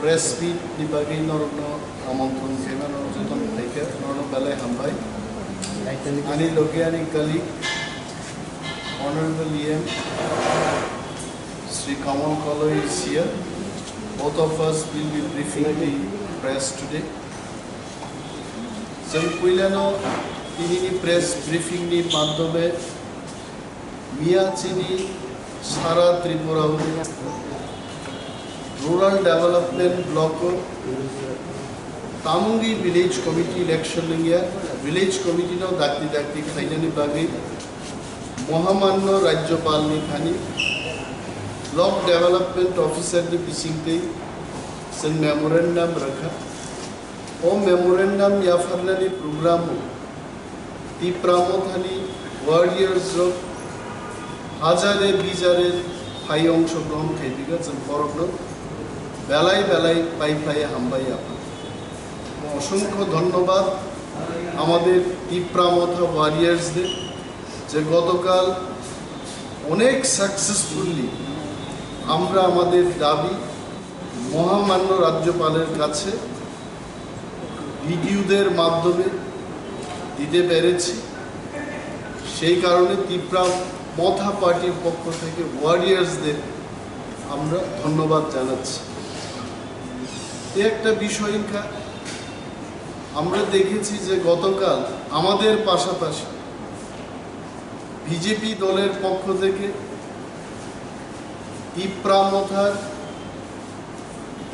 press meet ni bagi norno amantron kema norno joton theke norno belai hambai ani loke ani colleague honorable EM Sri Kamal Kaloi is here. Both of us will be briefing the press today. Sempuilano ini press briefing ni madhome Miachini Sara Tripura Rural Development Block Tamungi Village Committee election year Village Committee no dakti khainani bagi Mohamanno Rajyopal ni khani Block Development Officer ni pisingte sen memorandum rakha o memorandum ya farnani program ti pramothani warriors of হাজারে বিজারের phi অংশগ্রহণ খাইতিকা जों পরবনো বেলায় পাই হামবাই আপা অসংখ্য ধন্যবাদ আমাদের তীব্রামথা ওয়ারিয়ার্সদের যে গতকাল অনেক সাকসেসফুলি আমরা আমাদের দাবি মহামান্য রাজ্যপালের কাছে ভিডিওদের মাধ্যমে দিতে পেরেছি সেই কারণে তীব্রামথা পার্টির পক্ষ থেকে ওয়ারিয়ার্সদের আমরা ধন্যবাদ জানাচ্ছি এই একটা বিষয় আমরা দেখেছি যে গতকাল আমাদের পাশাপাশি বিজেপি দলের পক্ষ থেকে তীব্রামথার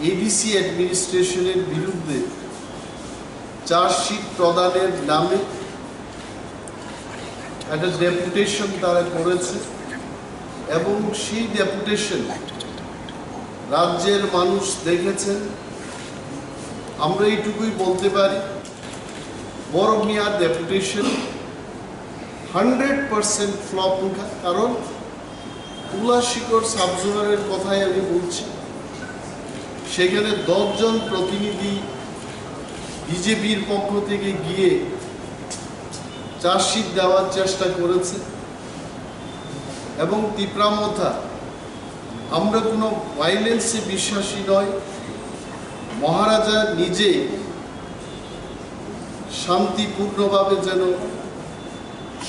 এডিসি অ্যাডমিনিস্ট্রেশনের বিরুদ্ধে চার্জশিট প্রদানের নামে একটা ডেপুটেশন তারা করেছে এবং সেই ডেপুটেশন রাজ্যের মানুষ দেখেছেন আমরা এইটুকুই বলতে পারি বড় মিয়ার ডেপুটেশন 100% ফ্লপ কারণ তুলাশিকর সাবজোনারের কথাই আমি বলছি সেখানে 10 জন প্রতিনিধি বিজেপির পক্ষ থেকে গিয়ে চার্জশিট দেওয়ার চেষ্টা করেছে এবং তীব্রামথা আমরা কোনো ভায়োলেন্সে বিশ্বাসী নয় মহারাজা নিজে শান্তিপূর্ণভাবে যেন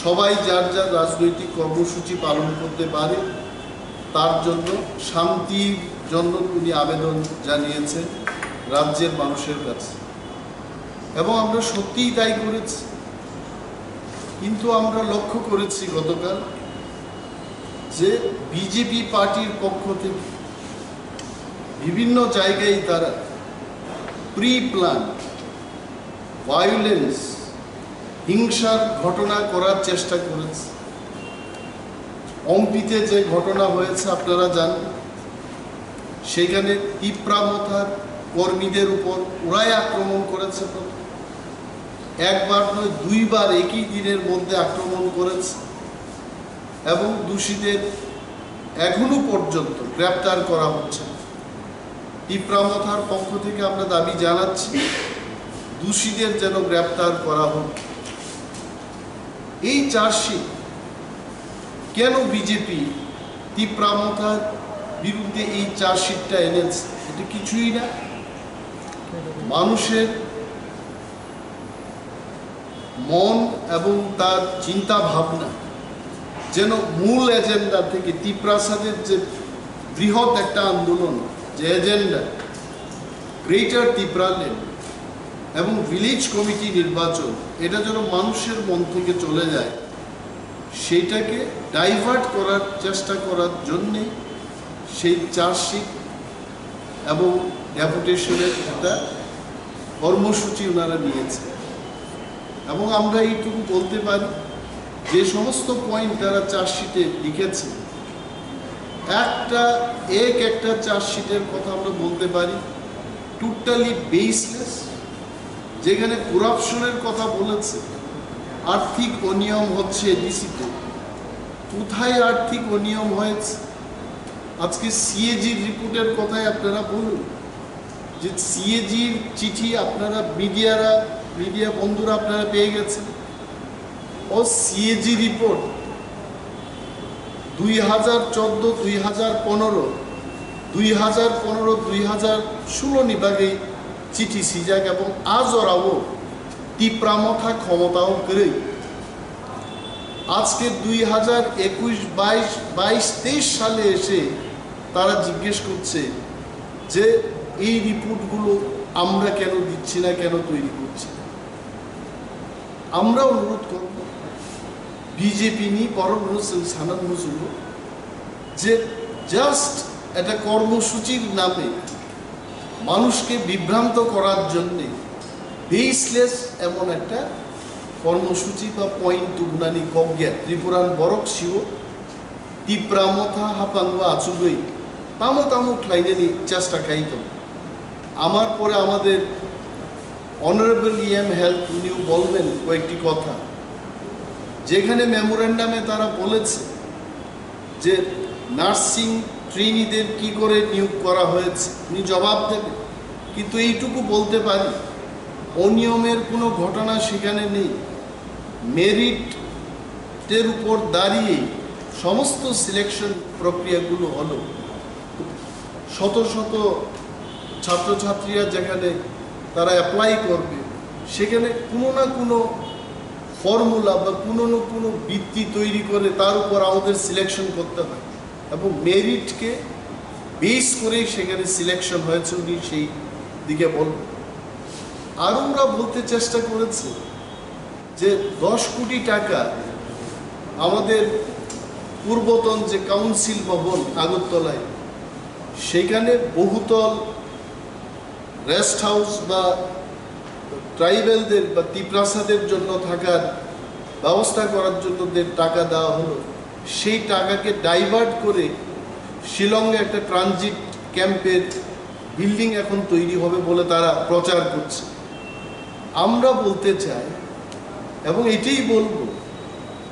সবাই যার যার রাজনৈতিক কর্মসূচি পালন করতে পারে তার জন্য শান্তির জন্য তিনি আবেদন জানিয়েছেন রাজ্যের মানুষের কাছে এবং আমরা সত্যিই তাই করেছি কিন্তু আমরা লক্ষ্য করেছি গতকাল যে বিজেপি পার্টির পক্ষ থেকে বিভিন্ন জায়গায় তারা প্রি প্ল্যান ভায়োলেন্স হিংসার ঘটনা করার চেষ্টা করেছে অম্পিতে যে ঘটনা হয়েছে আপনারা জানেন সেখানে তীব্রামথার কর্মীদের উপর ওরাই আক্রমণ করেছে একবার নয় দুইবার একই দিনের মধ্যে আক্রমণ করেছে এবং দোষীদের এখনো পর্যন্ত গ্রেপ্তার করা হচ্ছে তীব্রামথার পক্ষ থেকে আমরা দাবি জানাচ্ছি দোষীদের যেন গ্রেপ্তার করা হোক এই চার্জশিট কেন বিজেপি তীব্রামথার বিরুদ্ধে এই চার্জশিটটা এনেছে এটা কিছুই না মানুষের মন এবং তার চিন্তা ভাবনা যেন মূল এজেন্ডা থেকে তীব্রাসাদের যে বৃহৎ একটা আন্দোলন যে এজেন্ডা গ্রেটার তীব্রাল্যান্ড এবং ভিলেজ কমিটি নির্বাচন এটা যেন মানুষের মন থেকে চলে যায় সেইটাকে ডাইভার্ট করার চেষ্টা করার জন্যে সেই চার্জশিট এবং ডেপুটেশনের একটা কর্মসূচি ওনারা নিয়েছে এবং আমরা এইটুকু বলতে পারি যে সমস্ত পয়েন্ট তারা চার্জশিটে লিখেছে একটা চার্জশিটের কথা আমরা বলতে পারি টোটালি বেসলেস যেখানে করাপশনের কথা বলেছে আর্থিক অনিয়ম হচ্ছে এডিসিতে কোথায় আর্থিক অনিয়ম হয়েছে আজকে সিএজির রিপোর্টের কথাই আপনারা বলুন যে সিএজির চিঠি আপনারা মিডিয়া বন্ধুরা আপনারা পেয়ে গেছেন ও সিএজি রিপোর্ট 2014-2015 2015-2016 নিবাগে চিঠি সিজাক এবং আজ ওরাও তীব্রামথা ক্ষমতাও করে আজকে 2021-22-23 সালে এসে তারা জিজ্ঞেস করছে যে এই রিপোর্টগুলো আমরা কেন দিচ্ছি না, কেন তৈরি করছি না। আমরা অনুরোধ করব বিজেপি নি পরম সানাদ নজরুল যে জাস্ট একটা কর্মসূচির নামে মানুষকে বিভ্রান্ত করার জন্যে বেসলেস এমন একটা কর্মসূচি বা পয়েন্ট তুগুনানি কজ্ঞা ত্রিপুরান বরক শিও তীব্রামথা হাপাঙ্গা আচুগই তামো তামো খ্লাইনানি চেষ্টা খাইত। আমার পরে আমাদের অনারেবল ইএম হেলথ উনিও বলবেন কয়েকটি কথা, যেখানে মেমোরেন্ডামে তারা বলেছে যে নার্সিং ট্রেনিদের কি করে নিয়োগ করা হয়েছে উনি জবাব দেবেন, কিন্তু এইটুকু বলতে পারি অনিয়মের কোনো ঘটনা সেখানে নেই। মেরিটের উপর দাঁড়িয়ে সমস্ত সিলেকশন প্রক্রিয়াগুলো হলো। শত শত ছাত্রছাত্রীরা যেখানে তারা অ্যাপ্লাই করবে সেখানে কোনো না কোনো ফর্মুলা বা কোনো না কোনো ভিত্তি তৈরি করে তার উপর আমাদের সিলেকশন করতে হয় এবং মেরিটকে বেস করেই সেখানে সিলেকশন হয়েছে উনি সেই দিকে বলবেন। আর আমরা বলতে চেষ্টা করেছি যে 10 কোটি টাকা আমাদের পূর্বতন যে কাউন্সিল ভবন আগরতলায় সেখানে বহুতল রেস্ট হাউস বা ট্রাইবেলদের বা তিপ্রাসাদের জন্য থাকার ব্যবস্থা করার জন্য টাকা দেওয়া হলো, সেই টাকাকে ডাইভার্ট করে শিলংয়ে একটা ট্রানজিট ক্যাম্পের বিল্ডিং এখন তৈরি হবে বলে তারা প্রচার করছে। আমরা বলতে চাই এবং এটাই বলবো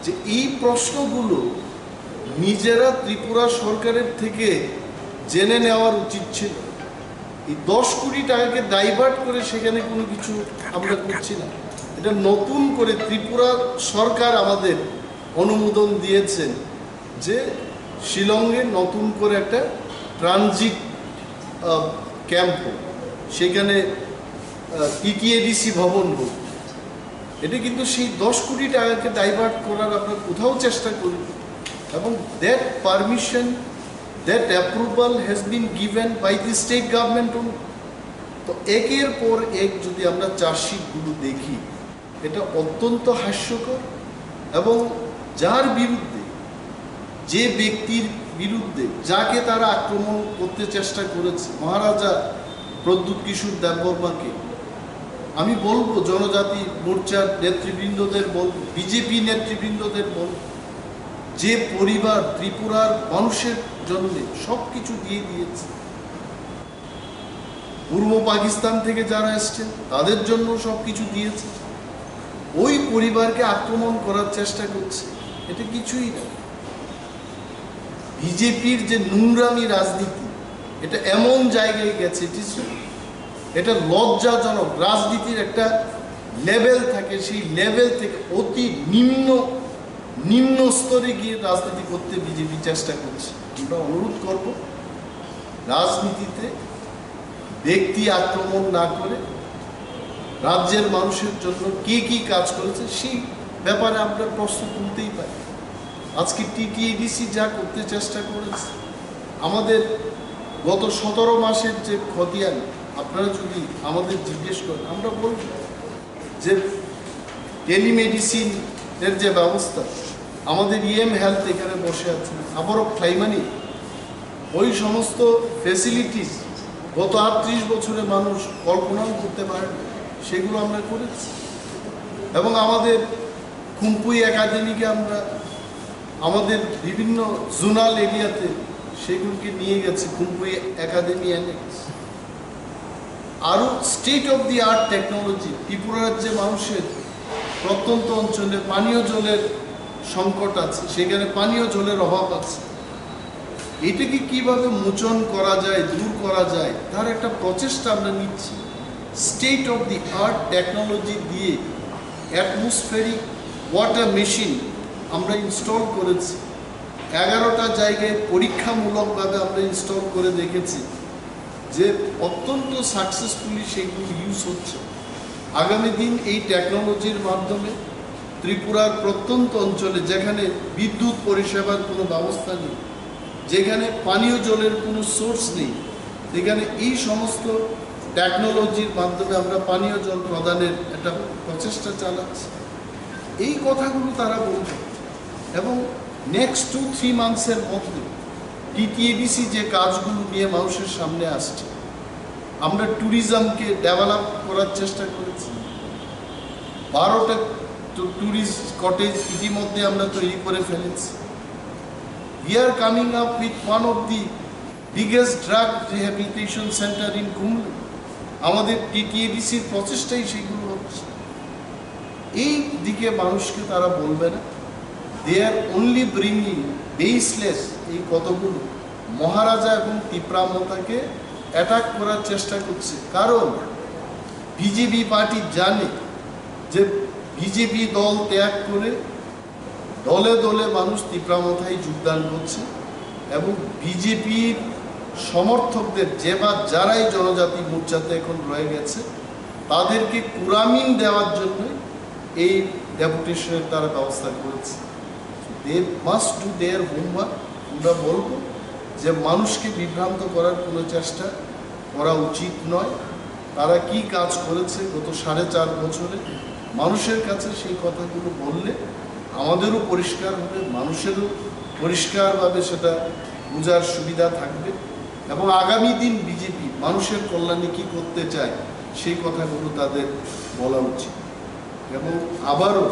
যে এই প্রশ্নগুলো নিজেরা ত্রিপুরা সরকারের থেকে জেনে নেওয়ার উচিত ছিল। এই 10 কোটি টাকাকে ডাইভার্ট করে সেখানে কোনো কিছু আমরা করছি না। এটা নতুন করে ত্রিপুরা সরকার আমাদের অনুমোদন দিয়েছেন যে শিলংয়ে নতুন করে একটা ট্রানজিট ক্যাম্প হোক, সেখানে টিটিএডিসি ভবন হোক। এটা কিন্তু সেই 10 কোটি টাকাকে ডাইভার্ট করার আমরা কোথাও চেষ্টা করি এবং that permission, that approval has been given by the state government only. তো একের পর এক যদি আমরা চার্জশিটগুলো দেখি এটা অত্যন্ত হাস্যকর এবং যার বিরুদ্ধে, যে ব্যক্তির বিরুদ্ধে যাকে তারা আক্রমণ করতে চেষ্টা করেছে মহারাজা প্রদ্যুৎ কিশোর দেববর্মাকে, আমি বলবো জনজাতি মোর্চার নেতৃবৃন্দদের বলবো, বিজেপি নেতৃবৃন্দদের বলবো, যে পরিবার ত্রিপুরার মানুষের জন্য সব কিছু দিয়ে দিয়েছে, পূর্ব পাকিস্তান থেকে যারা এসছেন তাদের জন্য সব কিছু দিয়েছে, ওই পরিবারকে আক্রমণ করার চেষ্টা করছে, এটা কিছুই না। বিজেপির যে নোংরামি রাজনীতি এটা এমন জায়গায় গেছে, এটা লজ্জাজনক। রাজনীতির একটা লেভেল থাকে, সেই লেভেল থেকে অতি নিম্ন স্তরে গিয়ে রাজনীতি করতে বিজেপি চেষ্টা করছে। আমরা অনুরোধ করব রাজনীতিতে ব্যক্তি আক্রমণ না করে রাজ্যের মানুষের জন্য কে কি কাজ করেছে সেই ব্যাপারে আমরা প্রশ্ন তুলতেই পারি। আজকে টিটিএডিসি যা করতে চেষ্টা করেছে, আমাদের গত 17 মাসের যে খতিয়ান আপনারা যদি আমাদের জিজ্ঞেস করেন, আমরা বলব যে টেলিমেডিসিনের যে ব্যবস্থা, আমাদের ইএম হেলথ এখানে বসে আছে, আবারও ক্লাইমানি, ওই সমস্ত ফেসিলিটিস গত 38 বছরে মানুষ কল্পনাও করতে পারে না, সেগুলো আমরা করেছি। এবং আমাদের খুম্পুই একাডেমিকে আমরা আমাদের বিভিন্ন জোনাল এরিয়াতে সেগুলোকে নিয়ে গেছি, খুম্পুই একাডেমি অ্যানেক্স। আরও state of the art technology, ত্রিপুরার যে মানুষের প্রত্যন্ত অঞ্চলে পানীয় জলের সংকট আছে, সেখানে পানীয় জলের অভাব আছে, এটাকে কিভাবে মোচন করা যায়, দূর করা যায় তার একটা প্রচেষ্টা আমরা নিচ্ছি। State of the art technology দিয়ে অ্যাটমসফেরিক ওয়াটার মেশিন আমরা ইনস্টল করেছি 11টা জায়গায় পরীক্ষামূলকভাবে আমরা ইনস্টল করে দেখেছি যে অত্যন্ত সাকসেসফুলি সেগুলো ইউজ হচ্ছে। আগামী দিন এই টেকনোলজির মাধ্যমে ত্রিপুরার প্রত্যন্ত অঞ্চলে যেখানে বিদ্যুৎ পরিষেবার কোনো ব্যবস্থা নেই, যেখানে পানীয় জলের কোনো সোর্স নেই, সেখানে এই সমস্ত টেকনোলজির মাধ্যমে আমরা পানীয় জল প্রদানের একটা প্রচেষ্টা চালাচ্ছি। এই কথাগুলো তারা বলবে এবং নেক্সট 2-3 মান্থসের মধ্যে টিটিএডিসি যে কাজগুলো নিয়ে মানুষের সামনে আসছে, আমরা ট্যুরিজমকে ডেভেলপ করার চেষ্টা করেছি। 12টা ট্যুরিস্ট কটেজ ইতিমধ্যে আমরা তৈরি করে ফেলেছি। We are coming up with one of the biggest drug rehabilitation center in Kumlu. আমাদের টিটিএডিসির প্রচেষ্টাই সেগুলো হচ্ছে। এই দিকে মানুষকে তারা বলবে না। দে আর অনলি ব্রিঙ্গিং বেসলেস এই কতগুলো মহারাজা এবং তিপ্রামতাকে অ্যাটাক করার চেষ্টা করছে। কারণ বিজেপি পার্টি জানে যে বিজেপি দল ত্যাগ করে দলে দলে মানুষ তিপ্রামথায় যোগদান করছে এবং বিজেপির সমর্থকদের যারাই জনজাতি মোর্চাতে এখন রয়ে গেছে তাদেরকে কুরামিন দেওয়ার জন্য এই ডেপুটেশনের তারা ব্যবস্থা করেছে। They must do their homework. আমরা বলবো যে মানুষকে বিভ্রান্ত করার কোনো চেষ্টা করা উচিত নয়। তারা কি কাজ করেছে গত 4.5 বছরে মানুষের কাছে সেই কথাগুলো বললে আমাদেরও পরিষ্কার হবে, মানুষেরও পরিষ্কারভাবে সেটা বোঝার সুবিধা থাকবে এবং আগামী দিন বিজেপি মানুষের কল্যাণে কী করতে চায় সেই কথাগুলো তাদের বলা উচিত। এবং আবারও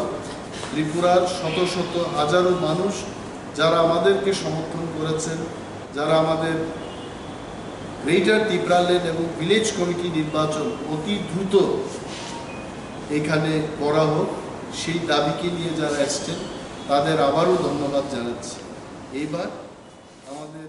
ত্রিপুরার শত শত হাজারো মানুষ যারা আমাদেরকে সমর্থন করেছেন, যারা আমাদের গ্রেটার ত্রিপুরাল্যান্ড এবং ভিলেজ কমিটি নির্বাচন অতি দ্রুত এখানে করা হোক সেই দাবিকে নিয়ে যারা এসছেন তাদের আবারও ধন্যবাদ জানাচ্ছি। এইবার আমাদের